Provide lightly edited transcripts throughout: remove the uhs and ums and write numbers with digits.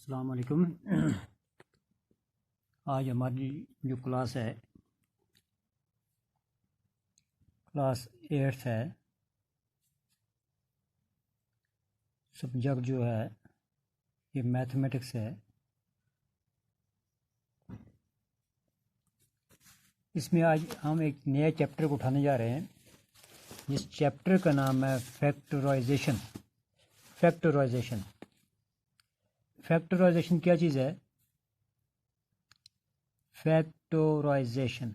अस्सलाम वालेकुम। आज हमारी जो क्लास है क्लास 8 है। सब्जेक्ट जो है ये मैथमेटिक्स है। इसमें आज हम एक नया चैप्टर को उठाने जा रहे हैं। इस चैप्टर का नाम है फैक्टराइजेशन। फैक्टराइजेशन फैक्टराइजेशन क्या चीज़ है? फैक्टराइजेशन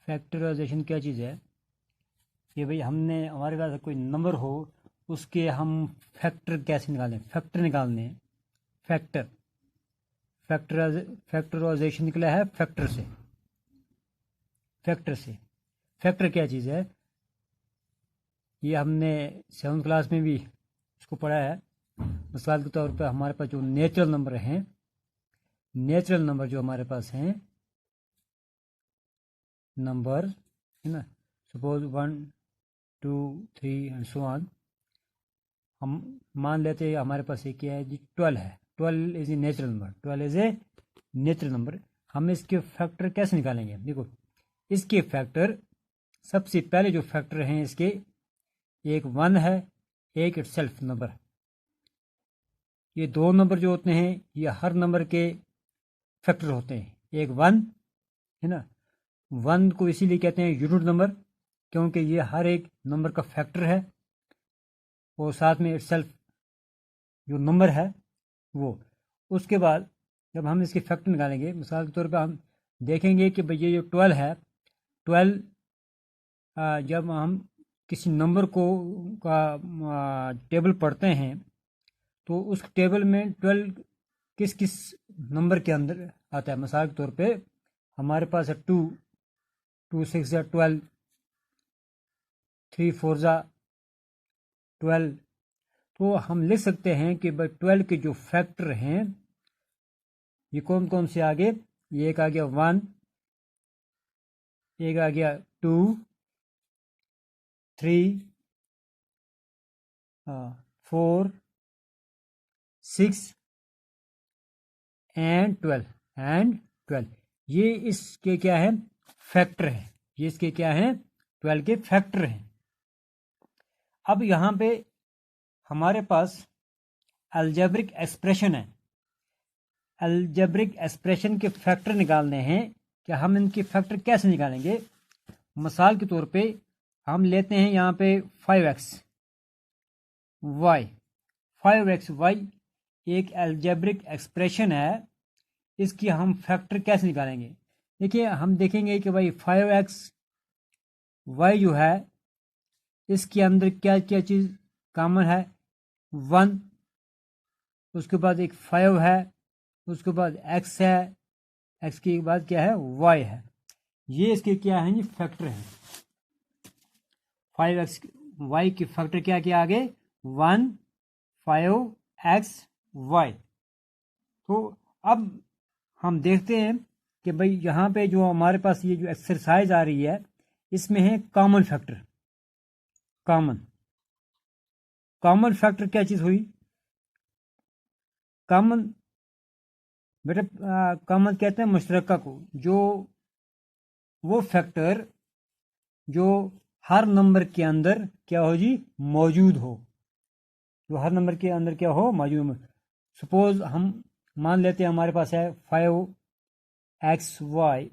फैक्टराइजेशन क्या चीज़ है? ये भाई हमने हमारे पास कोई नंबर हो, उसके हम फैक्टर कैसे निकालें? फैक्टर निकालने हैं। फैक्टर फैक्टराइजेशन निकला है फैक्टर से। फैक्टर क्या चीज़ है? ये हमने 7th क्लास में भी इसको पढ़ा है। मिसाल के तौर पर हमारे पास जो नेचुरल नंबर हैं, नेचुरल नंबर जो हमारे पास हैं, नंबर है ना, सपोज 1 2 3 एंड सो ऑन। हम मान लेते हैं हमारे पास ये क्या है जी, 12 है। 12 is a natural number. 12 is a natural number. हम इसके फैक्टर कैसे निकालेंगे? देखो, इसके फैक्टर सबसे पहले जो फैक्टर हैं इसके, एक 1 है, एक इटसेल्फ नंबर। ये दो नंबर जो होते हैं ये हर नंबर के फैक्टर होते हैं। एक 1 है ना, 1 को इसीलिए कहते हैं यूनिट नंबर क्योंकि ये हर एक नंबर का फैक्टर है, और साथ में इटसेल्फ जो नंबर है वो। उसके बाद जब हम इसके फैक्टर निकालेंगे, मिसाल के तौर पे हम देखेंगे कि भाई ये जो 12 है, 12 जब हम किसी नंबर को का टेबल पढ़ते हैं तो उस टेबल में 12 किस किस नंबर के अंदर आता है। मिसाल के तौर पे हमारे पास है 2 2 6 या 12, 3 4 जा 12। तो हम लिख सकते हैं कि भाई 12 के जो फैक्टर हैं ये कौन कौन से आगे? ये एक आ गया 1, एक आ गया 2 3 4 6 एंड 12 ये इसके क्या है? फैक्टर है। ये इसके क्या है? 12 के फैक्टर हैं। अब यहाँ पे हमारे पास अलजेब्रिक एक्सप्रेशन है। अलजेब्रिक एक्सप्रेशन के फैक्टर निकालने हैं। कि हम इनके फैक्टर कैसे निकालेंगे? मिसाल के तौर पे हम लेते हैं यहाँ पे 5x y। 5x y एक अलजेब्रिक एक्सप्रेशन है। इसकी हम फैक्टर कैसे निकालेंगे? देखिए, हम देखेंगे कि भाई 5x y जो है इसके अंदर क्या क्या चीज़ कॉमन है? 1, उसके बाद एक 5 है, उसके बाद x है, x के बाद क्या है? y है। ये इसके क्या है? ये फैक्टर हैं। 5x y के फैक्टर क्या क्या आगे? 1 5 x y। तो अब हम देखते हैं कि भाई यहाँ पे जो हमारे पास ये जो एक्सरसाइज आ रही है इसमें है कॉमन फैक्टर। कॉमन फैक्टर क्या चीज़ हुई? कॉमन बेटा, कॉमन कहते हैं मुश्तरका को, जो वो फैक्टर जो हर नंबर के अंदर क्या हो जी? मौजूद हो। जो हर नंबर के अंदर क्या हो? मौजूद। सपोज हम मान लेते हैं हमारे पास है 5xy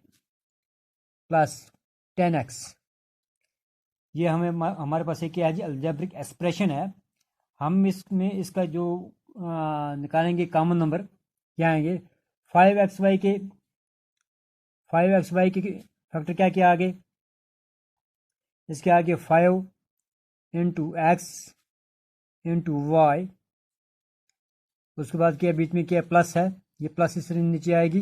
प्लस 10x। ये हमारे पास एक क्या है जी? अलजेब्रिक एक्सप्रेशन है। हम इसमें इसका जो निकालेंगे कॉमन नंबर क्या आएंगे? 5xy के फैक्टर क्या क्या आगे? इसके आगे 5 इंटू एक्स इंटू वाई। उसके बाद क्या बीच में क्या प्लस है? ये प्लस इस नीचे आएगी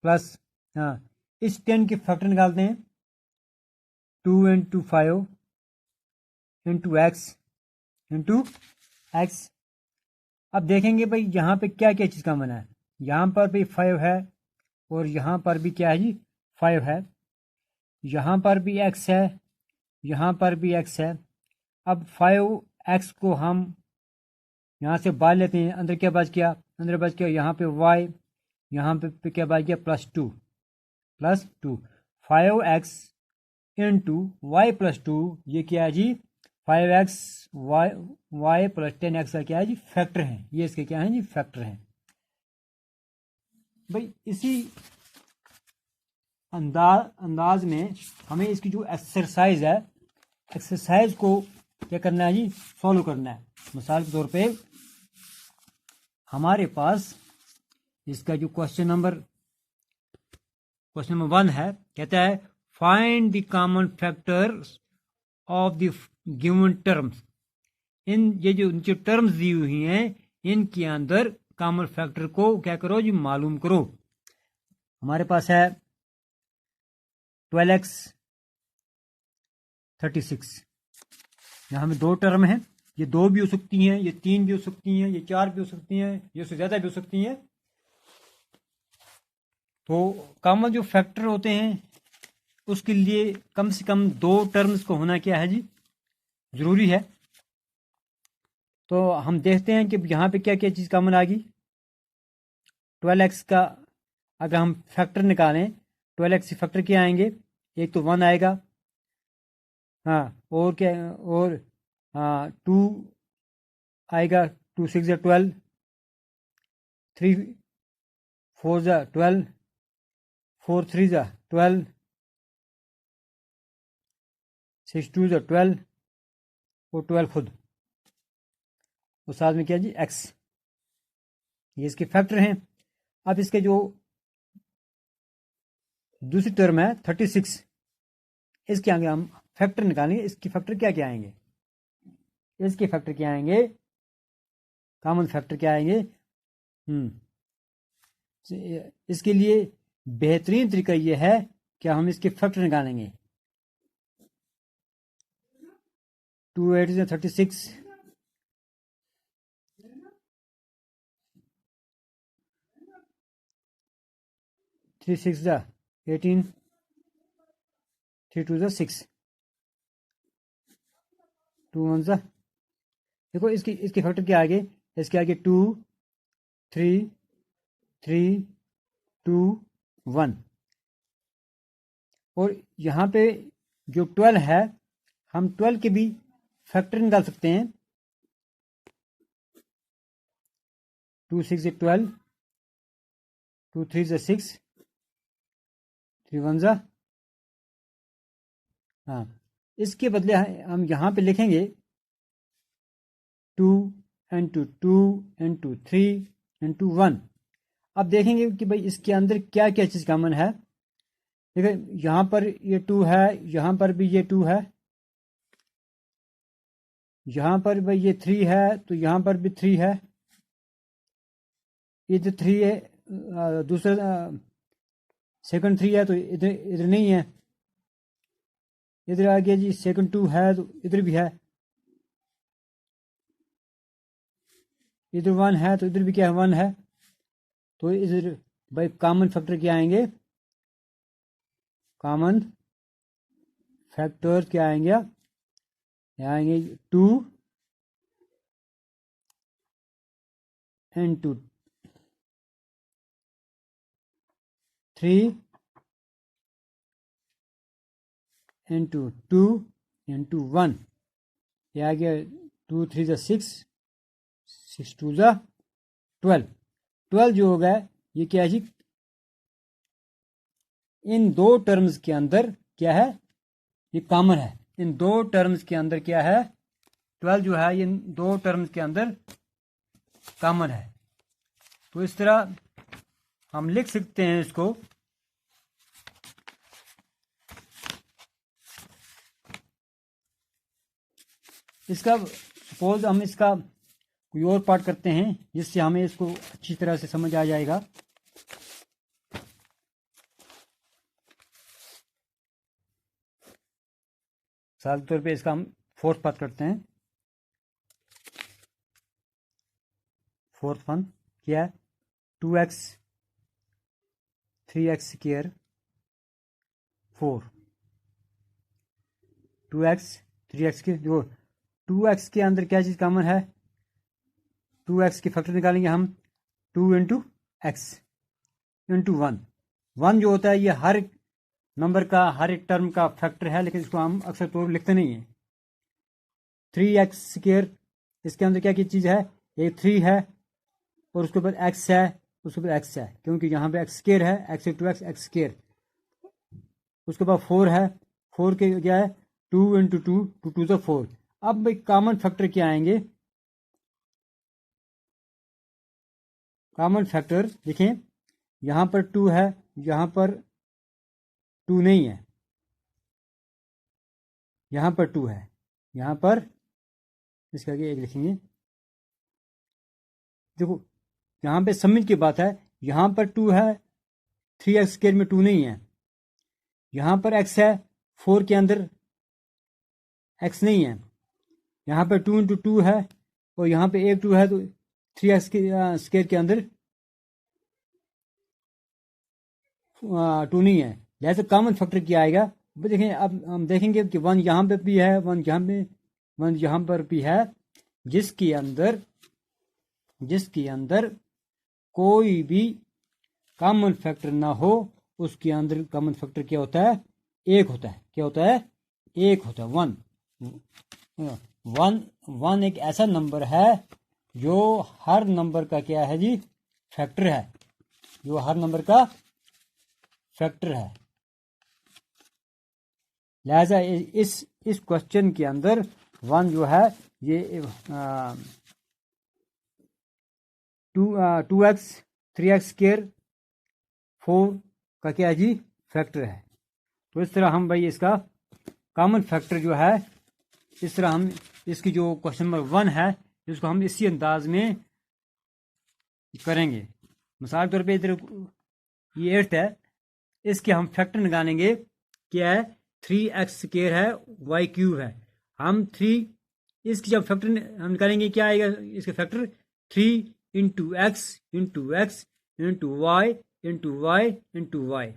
प्लस। हाँ, इस 10 के फैक्टर निकालते हैं। 2 इंटू 5 इंटू एक्स। अब देखेंगे भाई यहाँ पे क्या क्या चीज़ का मना है। यहाँ पर भी 5 है और यहाँ पर भी क्या है जी? 5 है। यहाँ पर भी x है, यहाँ पर भी x है। अब 5x को हम यहाँ से बाहर लेते हैं, अंदर क्या बच गया, अंदर बच गया यहाँ पे y, यहाँ पे क्या बच गया +2, 5x इंटू वाई +2, ये क्या है जी 5x y + 10x का क्या है जी फैक्टर है, ये इसके क्या है जी फैक्टर हैं। भाई इसी अंदाज में हमें इसकी जो एक्सरसाइज है, एक्सरसाइज को क्या करना है जी सॉल्व करना है। मिसाल के तौर पे हमारे पास इसका जो क्वेश्चन नंबर 1 है, कहता है find the common factors of the given terms. ये जो टर्म्स दी हुई हैं इनके अंदर कॉमन फैक्टर को क्या करो जी मालूम करो। हमारे पास है 12x 36, यहाँ में 2 टर्म है, ये 2 भी हो सकती हैं, ये 3 भी हो सकती हैं, ये 4 भी हो सकती हैं, ये उससे ज़्यादा भी हो सकती हैं। तो कॉमन जो फैक्टर होते हैं उसके लिए कम से कम 2 टर्म्स को होना क्या है जी ज़रूरी है। तो हम देखते हैं कि यहाँ पे क्या क्या चीज़ कॉमन आ गई। 12x का अगर हम फैक्टर निकालें, 12x से फैक्टर क्या आएंगे, एक तो 1 आएगा, हाँ और क्या, और हाँ 2 आएगा, 2 6 12, 3 4 12, 4 3 12, 6 2 12 और 12 खुद, और साथ में क्या जी x, ये इसके फैक्टर हैं। अब इसके जो दूसरी टर्म है 36, इसके आगे हम फैक्टर निकालेंगे, इसके फैक्टर क्या क्या आएंगे, इसके फैक्टर क्या आएंगे, कॉमन फैक्टर क्या आएंगे। इसके लिए बेहतरीन तरीका यह है कि हम इसके फैक्टर निकालेंगे। 2 8 36, 3 6 18, 3 2 6, 2 1 देखो इसके फैक्टर के आगे, इसके आगे 2 3 3 2 1, और यहाँ पे जो 12 है हम 12 के भी फैक्टर निकाल सकते हैं। 2 6 12, 2 3 6, 3 1 हाँ, इसके बदले हम यहाँ पे लिखेंगे 2 इंटू 2 इंटू 3 इंटू 1। अब देखेंगे कि भाई इसके अंदर क्या क्या चीज़ कॉमन है। देखिए यहाँ पर ये 2 है, यहाँ पर भी ये 2 है, यहाँ पर भाई ये 3 है तो यहाँ पर भी 3 है, ये जो 3 है दूसरा सेकंड 3 है तो इधर इधर नहीं है, इधर आ गया जी सेकंड 2 है तो इधर भी है, इधर 1 है तो इधर भी क्या है 1 है। तो इधर भाई कॉमन फैक्टर क्या आएंगे, कॉमन फैक्टर क्या आएंगे, आएंगे 2 इंटू 3 इंटू 2 इंटू 1, ये आ गया 2 3 6, 6 2 12। 12 जो होगा ये क्या है जी, इन 2 टर्म्स के अंदर क्या है ये कॉमन है, इन 2 टर्म्स के अंदर क्या है 12 जो है इन 2 टर्म्स के अंदर कॉमन है। तो इस तरह हम लिख सकते हैं इसको, इसका सपोज हम इसका कोई और पार्ट करते हैं जिससे हमें इसको अच्छी तरह से समझ आ जाएगा। मिसाल के तौर पे इसका हम 4th पार्ट करते हैं। 4th वन क्या है 2x 3x square 4, 2x 3x के जो 2x के अंदर क्या चीज़ कॉमन है, 2x के फैक्टर निकालेंगे हम, 2 इंटू एक्स इंटू 1 जो होता है ये हर एक नंबर का, हर एक टर्म का फैक्टर है, लेकिन इसको हम अक्सर तौर पर लिखते नहीं हैं। 3x², इसके अंदर क्या चीज़ है, एक 3 है और उसके बाद x है, उसके बाद x है, क्योंकि यहाँ पे x² है, x इंटू x²। उसके बाद 4 है, 4 के क्या है, 2 इंटू 2, 2 2 तो 4। अब भाई कॉमन फैक्टर क्या आएंगे, कॉमन फैक्टर देखें, यहाँ पर 2 है, यहाँ पर 2 नहीं है, यहाँ पर 2 है, यहाँ पर इसके आगे एक लिखेंगे। देखो यहाँ पे समिट की बात है, यहाँ पर 2 है, 3x² में 2 नहीं है, यहाँ पर x है, 4 के अंदर x नहीं है, यहाँ पर 2 इंटू 2 है और यहाँ पे एक 2 है, तो 3x² के अंदर 2 नहीं है, जैसे कॉमन फैक्टर क्या आएगा। देखें अब हम देखेंगे कि 1 यहाँ पे भी है, 1 यहाँ पे, 1 यहाँ पर भी है, जिसके अंदर कोई भी कॉमन फैक्टर ना हो, उसके अंदर कॉमन फैक्टर क्या होता है, एक होता है। क्या होता है, एक होता है, 1 एक ऐसा नंबर है जो हर नंबर का क्या है जी, फैक्टर है, जो हर नंबर का फैक्टर है। लिहाजा इस क्वेश्चन के अंदर 1 जो है ये 2x 3x² 4 का क्या है जी, फैक्टर है। तो इस तरह हम भाई इसका कॉमन फैक्टर जो है, इस तरह हम इसकी जो क्वेश्चन नंबर 1 है, इसको हम इसी अंदाज में करेंगे। मिसाल के तौर पे इधर ये 8 है, इसके हम फैक्टर निकालेंगे, क्या है, 3x² है, y³ है। हम 3 इसकी जब फैक्टर हम निकालेंगे, क्या आएगा इसके factor, 3 into x into x into y into y into y.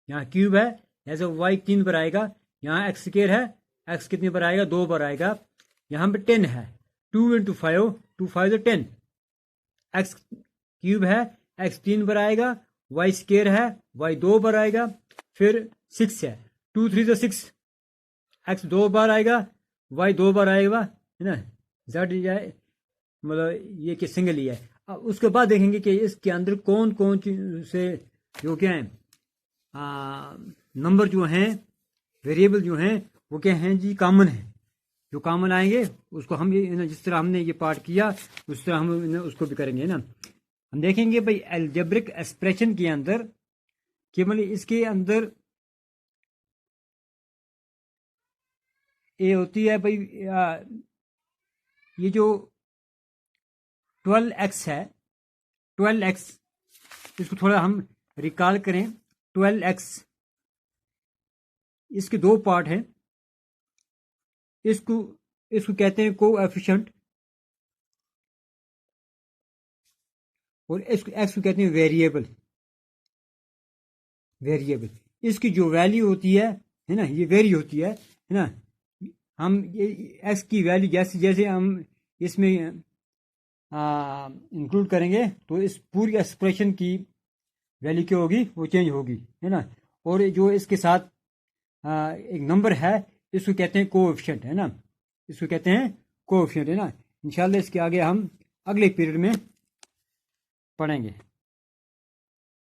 यहाँ क्यूब है, ऐसे y 3 पर आएगा, यहाँ x² है, x कितने पर आएगा, 2 पर आएगा। यहाँ पे 10 है, 2 इंटू 5, 2 5 तो 10, x³ है, x 3 पर आएगा, y² है, y 2 पर आएगा, फिर 6 है, 2 3 तो 6, x 2 बार आएगा, y 2 बार आएगा, है ना, z जाए, मतलब ये कि सिंगल ही है। अब उसके बाद देखेंगे कि इसके अंदर कौन कौन से जो क्या है नंबर जो हैं, वेरिएबल जो हैं, वो क्या हैं जी, कॉमन है। जो कॉमन आएंगे उसको हम जिस तरह हमने ये पार्ट किया उस तरह हम उसको भी करेंगे ना। हम देखेंगे भाई अलजेब्रिक एक्सप्रेशन के अंदर केवल इसके अंदर ये होती है भाई, ये जो 12x है, 12x, इसको थोड़ा हम रिकॉल करें। 12x, इसके 2 पार्ट हैं, इसको कहते हैं कोएफिशिएंट और इसको x को कहते हैं वेरिएबल। इसकी जो वैल्यू होती है ना, ये वेरी होती है ना। हम ये x की वैल्यू जैसे जैसे हम इसमें इंक्लूड करेंगे तो इस पूरी एक्सप्रेशन की वैल्यू क्या होगी, वो चेंज होगी, है ना। और जो इसके साथ एक नंबर है, इसको कहते हैं कोएफिशिएंट, है ना, इसको कहते हैं कोएफिशिएंट, है ना। इंशाल्लाह इसके आगे हम अगले पीरियड में पढ़ेंगे।